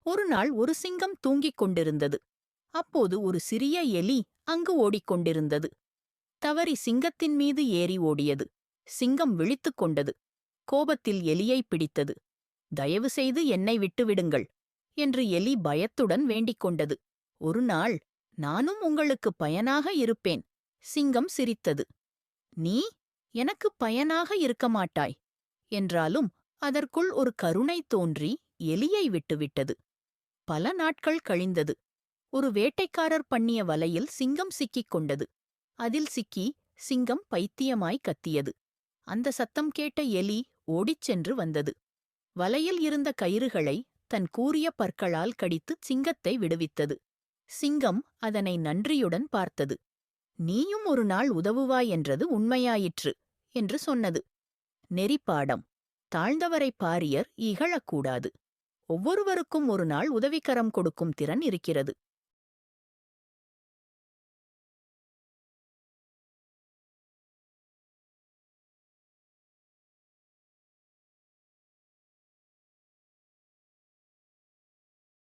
ஒருநாள் ஒரு சிங்கம் தூங்கிக் கொண்டிருந்தது. அப்போது ஒரு சிறிய எலி அங்கு ஓடிக்கொண்டிருந்தது. தவறி சிங்கத்தின் மீது ஏறி ஓடியது. சிங்கம் விழித்துக் கொண்டது. கோபத்தில் எலியை பிடித்தது. தயவு செய்து என்னை விட்டுவிடுங்கள் என்று எலி பயத்துடன் வேண்டிக் கொண்டது. ஒருநாள் நானும் உங்களுக்கு பயனாக இருப்பேன். சிங்கம் சிரித்தது. நீ எனக்கு பயனாக இருக்க மாட்டாய் என்றாலும் அதற்குள் ஒரு கருணை தோன்றி எலியை விட்டுவிட்டது. பல நாட்கள் கழிந்தது. ஒரு வேட்டைக்காரர் பண்ணிய வலையில் சிங்கம் சிக்கிக் கொண்டது. அதில் சிக்கி சிங்கம் பைத்தியமாய் கத்தியது. அந்த சத்தம் கேட்ட எலி ஓடிச் சென்று வந்தது. வலையில் இருந்த கயிறுகளை தன் கூரிய பற்களால் கடித்து சிங்கத்தை விடுவித்தது. சிங்கம் அதனை நன்றியுடன் பார்த்தது. நீயும் ஒரு நாள் உதவுவாய் என்றது உண்மையாயிற்று என்று சொன்னது. நெறிப்பாடம்: தாழ்ந்தவரை பாரியர் இகழக்கூடாது. ஒவ்வொருவருக்கும் ஒரு நாள் உதவிக்கரம் கொடுக்கும் திறன் இருக்கிறது.